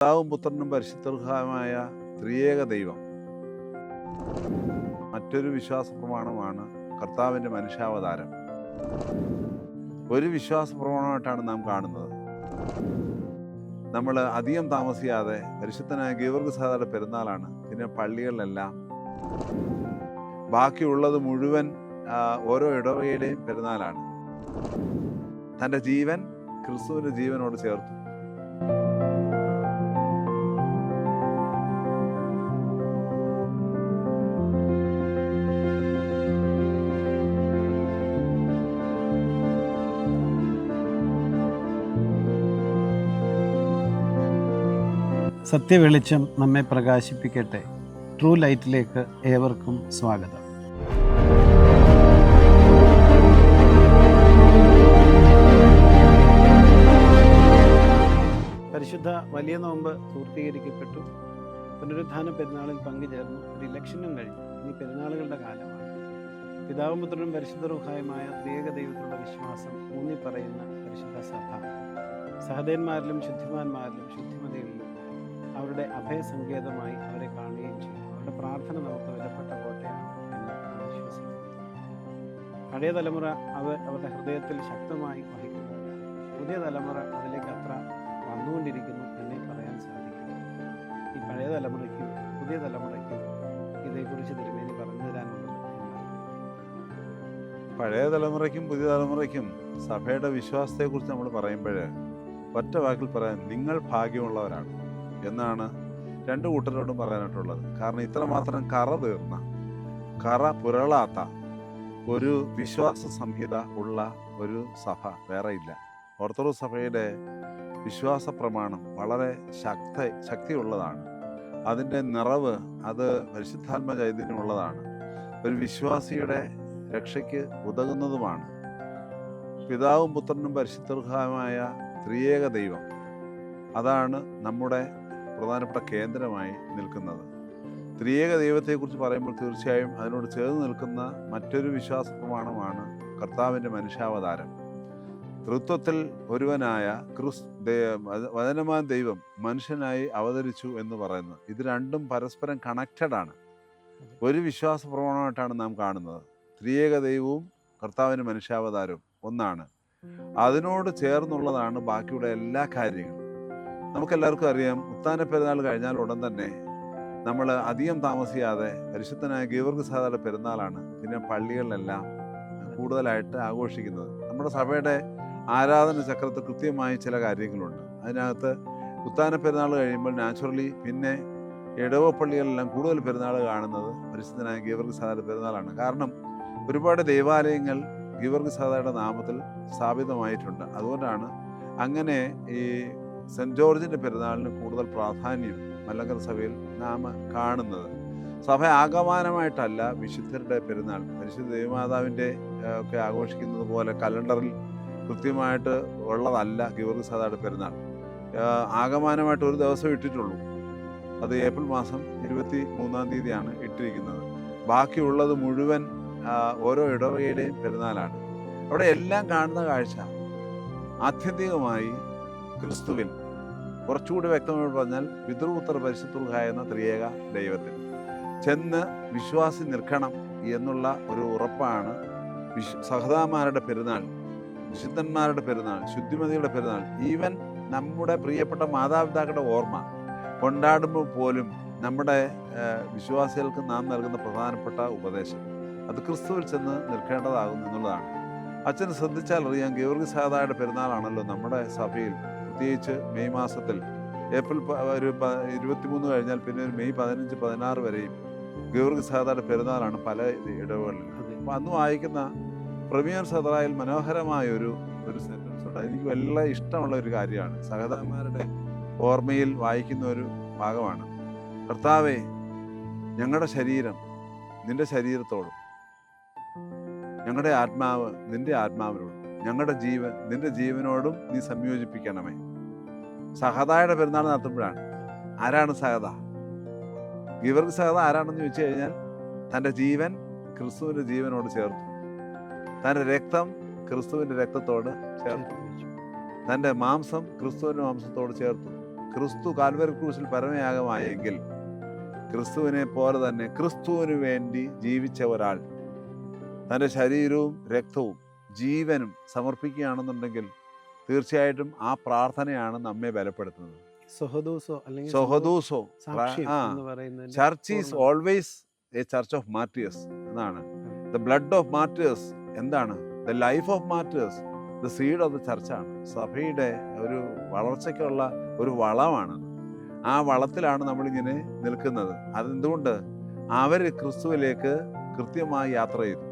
പിതാവും പുത്രനും പരിശുദ്ധമായ ത്രിയേക ദൈവം. മറ്റൊരു വിശ്വാസ പ്രമാണമാണ് കർത്താവിൻ്റെ മനുഷ്യാവതാരം. ഒരു വിശ്വാസ പ്രമാണമായിട്ടാണ് നാം കാണുന്നത്. നമ്മൾ അധികം താമസിയാതെ പരിശുദ്ധനായ ഗീവർഗീസ് പെരുന്നാളാണ്. പിന്നെ പള്ളികളിലെല്ലാം ബാക്കിയുള്ളത് മുഴുവൻ ഓരോ ഇടവകയുടെയും പെരുന്നാളാണ്. തൻ്റെ ജീവൻ ക്രിസ്തുവിൻ്റെ ജീവനോട് ചേർത്തു. സത്യവെളിച്ചം നമ്മെ പ്രകാശിപ്പിക്കട്ടെ. ട്രൂ ലൈറ്റിലേക്ക് ഏവർക്കും സ്വാഗതം. പരിശുദ്ധ വലിയ നോമ്പ് പൂർത്തീകരിക്കപ്പെട്ടു. പുനരുത്ഥാന പെരുന്നാളിൽ പങ്കുചേർന്നു. ഒരു ഇലക്ഷനും കഴിഞ്ഞു. ഇനി പെരുന്നാളുകളുടെ കാലമാണ്. പിതാവും പുത്രനും പരിശുദ്ധ റൂഹായുമായ ത്രിയേക ദൈവത്തിലുള്ള വിശ്വാസം ഊന്നി പറയുന്ന പരിശുദ്ധ സഭ സഹദേന്മാരിലും ശുദ്ധിമാന്മാരിലും ശുദ്ധിമതികളിലും അവരുടെ അഭയസങ്കേതമായി അവരെ കാണുകയും ചെയ്യും. അവരുടെ പ്രാർത്ഥന നമുക്ക് വിലപ്പെട്ട കോട്ടയാണ് എന്ന് വിശ്വസിക്കുന്നു. പഴയ തലമുറ അവരുടെ ഹൃദയത്തിൽ ശക്തമായി വഹിക്കുന്നവരാണ്. പുതിയ തലമുറ അതിലേക്ക് അത്ര വന്നുകൊണ്ടിരിക്കുന്നു എന്നേ പറയാൻ സാധിക്കുന്നു. ഈ പഴയ തലമുറയ്ക്കും പുതിയ തലമുറയ്ക്കും ഇതേക്കുറിച്ച് തിരുമേനി പറഞ്ഞു തരാനുള്ളത്. പഴയ തലമുറയ്ക്കും പുതിയ തലമുറയ്ക്കും സഭയുടെ വിശ്വാസത്തെക്കുറിച്ച് നമ്മൾ പറയുമ്പോൾ ഒറ്റ വാക്കിൽ പറയാൻ, നിങ്ങൾ ഭാഗ്യമുള്ളവരാണ് എന്നാണ് രണ്ടു കൂട്ടരോടും പറയാനായിട്ടുള്ളത്. കാരണം ഇത്രമാത്രം കറ പുരളാത്ത ഒരു വിശ്വാസ സംഹിത ഉള്ള ഒരു സഭ വേറെ ഇല്ല. ഓർത്തഡോക്സ് സഭയുടെ വിശ്വാസ പ്രമാണം വളരെ ശക്തിയുള്ളതാണ്. അതിൻ്റെ നിറവ് അത് പരിശുദ്ധാത്മ ചൈതന്യമുള്ളതാണ്. ഒരു വിശ്വാസിയുടെ രക്ഷയ്ക്ക് ഉതകുന്നതുമാണ്. പിതാവും പുത്രനും പരിശുദ്ധമായ ത്രിയേക ദൈവം, അതാണ് നമ്മുടെ പ്രധാനപ്പെട്ട കേന്ദ്രമായി നിൽക്കുന്നത്. ത്രിയേക ദൈവത്തെക്കുറിച്ച് പറയുമ്പോൾ തീർച്ചയായും അതിനോട് ചേർന്ന് നിൽക്കുന്ന മറ്റൊരു വിശ്വാസ പ്രമാണമാണ് കർത്താവിൻ്റെ മനുഷ്യാവതാരം. തൃത്വത്തിൽ ഒരുവനായ വചനമാൻ ദൈവം മനുഷ്യനായി അവതരിച്ചു എന്ന് പറയുന്നത്. ഇത് രണ്ടും പരസ്പരം കണക്റ്റഡ് ആണ്. ഒരു വിശ്വാസ പ്രമാണമായിട്ടാണ് നാം കാണുന്നത്. ത്രിയേക ദൈവവും കർത്താവിൻ്റെ മനുഷ്യാവതാരവും ഒന്നാണ്. അതിനോട് ചേർന്നുള്ളതാണ് ബാക്കിയുള്ള എല്ലാ കാര്യങ്ങളും. നമുക്കെല്ലാവർക്കും അറിയാം, ഉത്ഥാന പെരുന്നാൾ കഴിഞ്ഞാൽ ഉടൻ തന്നെ നമ്മൾ അധികം താമസിയാതെ പരിശുദ്ധനായ ഗീവർഗീസ് പെരുന്നാളാണ് പിന്നെ പള്ളികളിലെല്ലാം കൂടുതലായിട്ട് ആഘോഷിക്കുന്നത്. നമ്മുടെ സഭയുടെ ആരാധന ചക്രത്തിൽ കൃത്യമായി ചില കാര്യങ്ങളുണ്ട്. അതിനകത്ത് ഉത്ഥാന പെരുന്നാൾ കഴിയുമ്പോൾ നാച്ചുറലി പിന്നെ ഇടവ പള്ളികളിലെല്ലാം കൂടുതൽ പെരുന്നാൾ കാണുന്നത് പരിശുദ്ധനായ ഗീവർഗീസ് പെരുന്നാളാണ്. കാരണം ഒരുപാട് ദേവാലയങ്ങൾ ഗീവർഗീസ് നാമത്തിൽ സ്ഥാപിതമായിട്ടുണ്ട്. അതുകൊണ്ടാണ് അങ്ങനെ ഈ സെൻറ്റ് ജോർജിൻ്റെ പെരുന്നാളിന് കൂടുതൽ പ്രാധാന്യം മലങ്കര സഭയിൽ നാം കാണുന്നത്. സഭ ആഗമനമായിട്ടല്ല വിശുദ്ധരുടെ പെരുന്നാൾ പരിശുദ്ധ ദേവമാതാവിൻ്റെ ഒക്കെ ആഘോഷിക്കുന്നത് പോലെ കലണ്ടറിൽ കൃത്യമായിട്ട് ഉള്ളതല്ല ഗീവർഗീസ് പെരുന്നാൾ. ആഗമനമായിട്ട് ഒരു ദിവസം ഇട്ടിട്ടുള്ളൂ. അത് ഏപ്രിൽ മാസം 23 ഇട്ടിരിക്കുന്നത്. ബാക്കിയുള്ളത് മുഴുവൻ ഓരോ ഇടവകയുടെയും പെരുന്നാളാണ്. അവിടെ എല്ലാം കാണുന്ന കാഴ്ച ആത്യന്തികമായി ക്രിസ്തുവിൽ, കുറച്ചുകൂടി വ്യക്തമായി പറഞ്ഞാൽ പിതൃപുത്ര പരിശുദ്ധ എന്ന ത്രിയേക ദൈവത്തിൽ ചെന്ന് വിശ്വാസി നിൽക്കണം എന്നുള്ള ഒരു ഉറപ്പാണ് സഹതാമാരുടെ പെരുന്നാൾ, വിശുദ്ധന്മാരുടെ പെരുന്നാൾ, ശുദ്ധിമതിയുടെ പെരുന്നാൾ. ഈവൻ നമ്മുടെ പ്രിയപ്പെട്ട മാതാപിതാക്കളുടെ ഓർമ്മ കൊണ്ടാടുമ്പോൾ പോലും നമ്മുടെ വിശ്വാസികൾക്ക് നാം നൽകുന്ന പ്രധാനപ്പെട്ട ഉപദേശം അത് ക്രിസ്തുവിൽ ചെന്ന് നിൽക്കേണ്ടതാകുന്നു എന്നുള്ളതാണ്. അച്ഛന് ശ്രദ്ധിച്ചാൽ അറിയാം, ഗീവർഗീസ് പെരുന്നാളാണല്ലോ നമ്മുടെ സഭയിൽ. പ്രത്യേകിച്ച് മെയ് മാസത്തിൽ ഏപ്രിൽ ഒരു 23 കഴിഞ്ഞാൽ പിന്നെ ഒരു മെയ് 15, 16 വരെയും ഗീവർഗീസ് പെരുന്നാളാണ് പല ഇടവുകളിൽ. അപ്പം അന്ന് വായിക്കുന്ന പ്രീമിയർ സദറായിൽ മനോഹരമായ ഒരു സെൻറ്റൻസ് ഉണ്ട്. എനിക്ക് വളരെ ഇഷ്ടമുള്ള ഒരു കാര്യമാണ്. സഹോദരന്മാരുടെ ഓർമ്മയിൽ വായിക്കുന്ന ഒരു ഭാഗമാണ്. കർത്താവേ, ഞങ്ങളുടെ ശരീരം നിന്റെ ശരീരത്തോടും ഞങ്ങളുടെ ആത്മാവ് നിന്റെ ആത്മാവിനോടും ഞങ്ങളുടെ ജീവൻ നിന്റെ ജീവനോടും നീ സംയോജിപ്പിക്കണമേ. സഹദായുടെ പെരുന്നാൾ നടത്തുമ്പോഴാണ്. ആരാണ് സഹദ? ഗീവർഗീസ് ആരാണെന്ന് ചോദിച്ചു കഴിഞ്ഞാൽ തൻ്റെ ജീവൻ ക്രിസ്തുവിൻ്റെ ജീവനോട് ചേർത്തു, തൻ്റെ രക്തം ക്രിസ്തുവിൻ്റെ രക്തത്തോട് ചേർത്തു, തൻ്റെ മാംസം ക്രിസ്തുവിൻ്റെ മാംസത്തോട് ചേർത്തു. ക്രിസ്തു കാൽവരി ക്രൂശിൽ പരമയാഗമായെങ്കിൽ ക്രിസ്തുവിനെ പോലെ തന്നെ ക്രിസ്തുവിന് വേണ്ടി ജീവിച്ച ഒരാൾ തൻ്റെ ശരീരവും രക്തവും ജീവനും സമർപ്പിക്കുകയാണെന്നുണ്ടെങ്കിൽ തീർച്ചയായിട്ടും ആ പ്രാർത്ഥനയാണ് നമ്മെ ബലപ്പെടുത്തുന്നത്. സഹദൂസോ അല്ലെങ്കിൽ സഹദൂസോ സാക്ഷ്യം എന്ന് പറയുന്നതിന്റെ ചർച്ച് ഈസ് പൂർണ്ണ- always a church of martyrs എന്നാണ്. ദ ബ്ലഡ് ഓഫ് മാർട്ടിയേഴ്സ് എന്താണ്? The life of martyrs the seed of the ചർച്ചാണ്. സഭയുടെ ഒരു വളർച്ചയ്ക്കുള്ള ഒരു വളമാണ്. ആ വളത്തിലാണ് നമ്മളിങ്ങനെ നിൽക്കുന്നത്. അതെന്തുകൊണ്ട്? അവർ ക്രിസ്തുവിലേക്ക് കൃത്യമായി യാത്ര ചെയ്തു.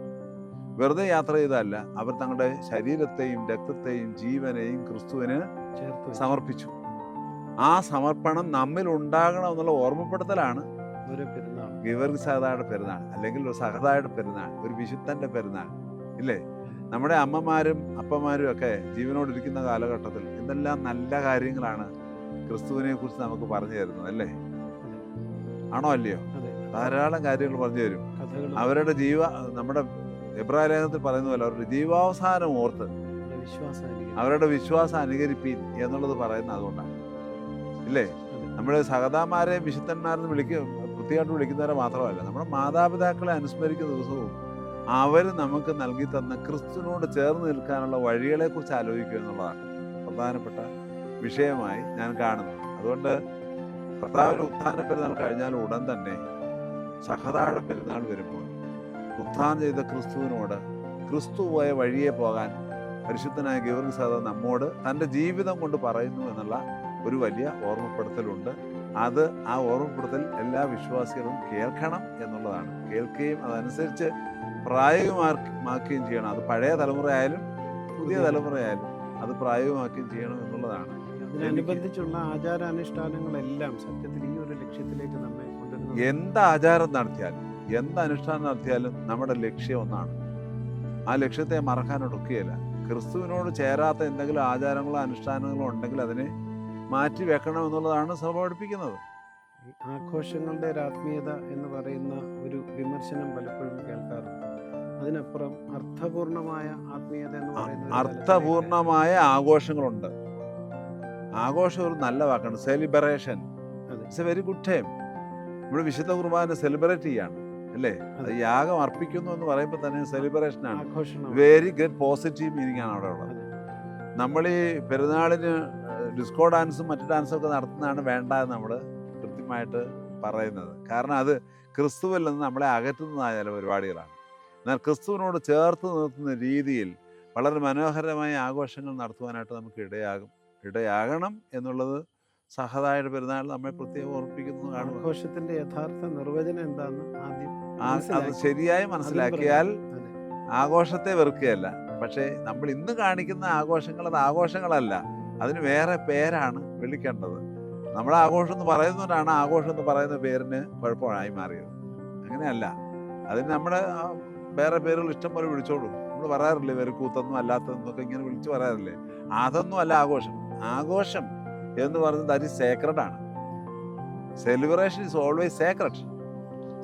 വെറുതെ യാത്ര ചെയ്തതല്ല, അവർ തങ്ങളുടെ ശരീരത്തെയും രക്തത്തെയും ജീവനെയും ക്രിസ്തുവിന് ചേർത്ത് വെച്ചു. സമർപ്പിച്ചു. ആ സമർപ്പണം നമ്മിൽ ഉണ്ടാകണം എന്നുള്ള ഓർമ്മപ്പെടുത്തലാണ് ഓരോ പെരുന്നാൾ. ഗീവർഗീസ് സഹദായുടെ പെരുന്നാൾ, അല്ലെങ്കിൽ ഒരു സഹദായുടെ പെരുന്നാൾ, ഒരു വിശുദ്ധന്റെ പെരുന്നാൾ. ഇല്ലേ? നമ്മുടെ അമ്മമാരും അപ്പന്മാരും ഒക്കെ ജീവനോടിരിക്കുന്ന കാലഘട്ടത്തിൽ എന്തെല്ലാം നല്ല കാര്യങ്ങളാണ് ക്രിസ്തുവിനെ കുറിച്ച് നമുക്ക് പറഞ്ഞു തരുന്നത്, അല്ലേ? ആണോ അല്ലയോ? അതെ. ധാരാളം കാര്യങ്ങൾ പറഞ്ഞു തരും. കഥകളും അവരുടെ നമ്മുടെ എബ്രായ ലേഖനത്തിൽ പറയുന്ന പോലെ അവരുടെ ജീവാവസാനം ഓർത്ത് വിശ്വാസം അവരുടെ വിശ്വാസം അനുകരിപ്പീൻ എന്നുള്ളത് പറയുന്നത് അതുകൊണ്ടാണ്, ഇല്ലേ? നമ്മുടെ സഹതാമാരെയും വിശുദ്ധന്മാരെന്ന് വൃത്തിയായിട്ട് വിളിക്കുന്നവരെ മാത്രമല്ല, നമ്മുടെ മാതാപിതാക്കളെ അനുസ്മരിക്കുന്ന ദിവസവും അവർ നമുക്ക് നൽകി തന്ന ക്രിസ്തുവിനോട് ചേർന്ന് നിൽക്കാനുള്ള വഴികളെ കുറിച്ച് ആലോചിക്കുക എന്നുള്ളതാണ് പ്രധാനപ്പെട്ട വിഷയമായി ഞാൻ കാണുന്നത്. അതുകൊണ്ട് കർത്താവിന്റെ ഉത്ഥാന പെരുന്നാൾ കഴിഞ്ഞാൽ ഉടൻ തന്നെ സഹതായുടെ പെരുന്നാൾ വരുമ്പോൾ ഉത്ഥാനം ചെയ്ത ക്രിസ്തുവിനോട് ക്രിസ്തു പോയ വഴിയെ പോകാൻ പരിശുദ്ധനായ ഗീവർഗീസ് സഹദാ നമ്മോട് തൻ്റെ ജീവിതം കൊണ്ട് പറയുന്നു എന്നുള്ള ഒരു വലിയ ഓർമ്മപ്പെടുത്തലുണ്ട്. അത് ആ ഓർമ്മപ്പെടുത്തൽ എല്ലാ വിശ്വാസികളും കേൾക്കണം എന്നുള്ളതാണ്. കേൾക്കുകയും അതനുസരിച്ച് പ്രായോഗികമാക്കുകയും ചെയ്യണം. അത് പഴയ തലമുറയായാലും പുതിയ തലമുറയായാലും അത് പ്രായോഗികമാക്കുകയും ചെയ്യണം എന്നുള്ളതാണ്. അതിനനുബന്ധിച്ചുള്ള ആചാരാനുഷ്ഠാനങ്ങളെല്ലാം സത്യത്തിൽ ഈ ഒരു ലക്ഷ്യത്തിലേക്ക് നമ്മെ കൊണ്ടുവരുന്നത്. എന്ത് ആചാരം നടത്തിയാലും എന്ത് അനുഷ്ഠാനം നടത്തിയാലും നമ്മുടെ ലക്ഷ്യം ഒന്നാണ്. ആ ലക്ഷ്യത്തെ മറക്കാനൊടുക്കുകയില്ല. ക്രിസ്തുവിനോട് ചേരാത്ത എന്തെങ്കിലും ആചാരങ്ങളോ അനുഷ്ഠാനങ്ങളോ ഉണ്ടെങ്കിൽ അതിനെ മാറ്റി വെക്കണം എന്നുള്ളതാണ് സഭ പഠിപ്പിക്കുന്നത്. ഈ ആഘോഷങ്ങളുടെ ഒരു ആത്മീയത എന്ന് പറയുന്ന ഒരു വിമർശനം പലപ്പോഴും കേൾക്കാറുണ്ട്. അതിനപ്പുറം അർത്ഥപൂർണമായ ആത്മീയത എന്ന് പറയുന്നത് അർത്ഥപൂർണമായ ആഘോഷങ്ങളുണ്ട്. ആഘോഷം ഒരു നല്ല വാക്കാണ്. Celebration it's A very good time. നമ്മൾ വിശുദ്ധ കുർബാന സെലിബ്രേറ്റ് ചെയ്യാണ്, അല്ലേ? അത് യാഗം അർപ്പിക്കുന്നു എന്ന് പറയുമ്പോൾ തന്നെ സെലിബ്രേഷൻ ആണ്. വെരി ഗുഡ് പോസിറ്റീവ് മീനിങ് ആണ് അവിടെ ഉള്ളത്. നമ്മൾ ഈ പെരുന്നാളിന് ഡിസ്കോ ഡാൻസും മറ്റു ഡാൻസും ഒക്കെ നടത്തുന്നതാണ് വേണ്ട എന്ന് നമ്മൾ കൃത്യമായിട്ട് പറയുന്നത്. കാരണം അത് ക്രിസ്തുവിൽ നിന്ന് നമ്മളെ അകറ്റുന്നതായ ചില പരിപാടികളാണ്. എന്നാൽ ക്രിസ്തുവിനോട് ചേർത്ത് നിർത്തുന്ന രീതിയിൽ വളരെ മനോഹരമായ ആഘോഷങ്ങൾ നടത്തുവാനായിട്ട് നമുക്ക് ഇടയാകണം എന്നുള്ളത് സഹദായുടെ പെരുന്നാൾ നമ്മെ പ്രത്യേകം ഓർമ്മിപ്പിക്കുന്നു. ആഘോഷത്തിന്റെ യഥാർത്ഥ നിർവചനം എന്താന്ന് ആദ്യം അത് ശരിയായി മനസ്സിലാക്കിയാൽ ആഘോഷത്തെ വെറുക്കുകയല്ല. പക്ഷേ നമ്മൾ ഇന്ന് കാണിക്കുന്ന ആഘോഷങ്ങൾ അത് ആഘോഷങ്ങളല്ല, അതിന് വേറെ പേരാണ് വിളിക്കേണ്ടത്. നമ്മൾ ആഘോഷം എന്ന് പറയുന്നതുകൊണ്ടാണ് ആഘോഷം എന്ന് പറയുന്ന പേരിന് കുഴപ്പമായി മാറിയത്. അങ്ങനെയല്ല, അതിന് നമ്മുടെ വേറെ പേരുകൾ ഇഷ്ടം പോലെ വിളിച്ചോളൂ. നമ്മൾ പറയാറില്ലേ വെറുക്കൂത്തൊന്നും അല്ലാത്തതെന്നൊക്കെ ഇങ്ങനെ വിളിച്ചു പറയാറില്ലേ? അതൊന്നും അല്ല ആഘോഷം. ആഘോഷം എന്ന് പറയുന്നത് അത് സേക്രഡ് ആണ്. Celebration is always Sacred.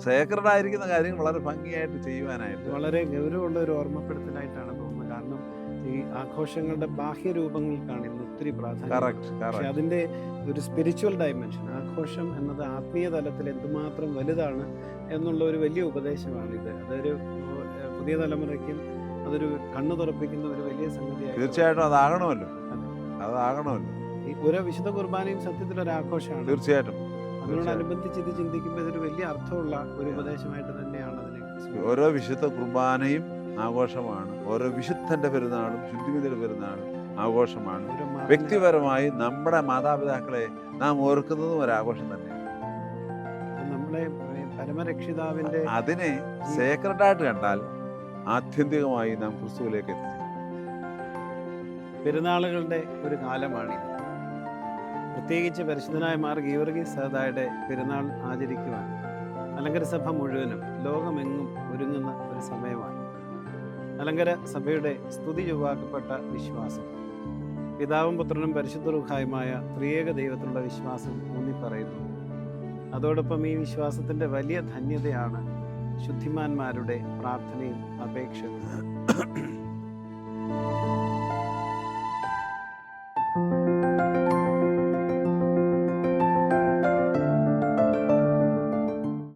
Sacred ആയിരിക്കുന്ന കാര്യങ്ങൾ വളരെ ഭംഗിയായിട്ട് ചെയ്യുവാനായിട്ട് വളരെ ഗൗരവമുള്ള ഒരു ഓർമ്മപ്പെടുത്തലായിട്ടാണ് തോന്നുന്നത്. കാരണം ഈ ആഘോഷങ്ങളുടെ ബാഹ്യരൂപങ്ങൾക്കാണ് ഇന്ന് ഒത്തിരി പ്രാധാന്യം. പക്ഷെ അതിന്റെ ഒരു സ്പിരിച്വൽ ഡയമെൻഷൻ, ആഘോഷം എന്നത് ആത്മീയ തലത്തിൽ എന്തുമാത്രം വലുതാണ് എന്നുള്ള ഒരു വലിയ ഉപദേശമാണിത്. അതൊരു പുതിയ തലമുറയ്ക്കും അതൊരു കണ്ണു തുറപ്പിക്കുന്ന ഒരു വലിയ സംഗതിയായി. തീർച്ചയായിട്ടും അതാകണമല്ലോ. ഈ ഓരോ വിശുദ്ധ കുർബാനയും സത്യത്തിൽ ഒരു ആഘോഷമാണ്. തീർച്ചയായിട്ടും അതിനോടനുബന്ധിച്ച് ഇത് ചിന്തിക്കുമ്പോൾ ഇതൊരു വലിയ അർത്ഥമുള്ള ഒരു ഉപദേശമായിട്ട് തന്നെയാണ് അതിനെ. ഓരോ വിശുദ്ധ കുർബാനയും ആഘോഷമാണ്. ഓരോ വിശുദ്ധന്റെ പെരുന്നാളും ശുദ്ധിവിധിയുടെ പെരുന്നാളും ആഘോഷമാണ്. വ്യക്തിപരമായി നമ്മുടെ മാതാപിതാക്കളെ നാം ഓർക്കുന്നതും ഒരു ആഘോഷം തന്നെയാണ്. നമ്മുടെ പരമരക്ഷിതാവിന്റെ അതിനെ സേക്രഡായിട്ട് കണ്ടാൽ ആത്യന്തികമായി നാം ക്രിസ്തുവിലേക്ക് എത്തി. പെരുന്നാളുകളുടെ ഒരു കാലമാണിത്. പ്രത്യേകിച്ച് പരിശുദ്ധനായ മാർ ഗീവർഗീസ് സഹദായുടെ പെരുന്നാൾ ആചരിക്കുവാൻ മലങ്കര സഭ മുഴുവനും ലോകമെങ്ങും ഒരുങ്ങുന്ന ഒരു സമയമാണ്. മലങ്കര സഭയുടെ സ്തുതി ചൊവ്വാക്കപ്പെട്ട വിശ്വാസം, പിതാവും പുത്രനും പരിശുദ്ധ റൂഹായുമായ ത്രിയേക ദൈവത്തിലുള്ള വിശ്വാസം ഊന്നിപ്പറയുന്നു. അതോടൊപ്പം ഈ വിശ്വാസത്തിൻ്റെ വലിയ ധന്യതയാണ് ശുദ്ധിമാന്മാരുടെ പ്രാർത്ഥനയും അപേക്ഷകളും.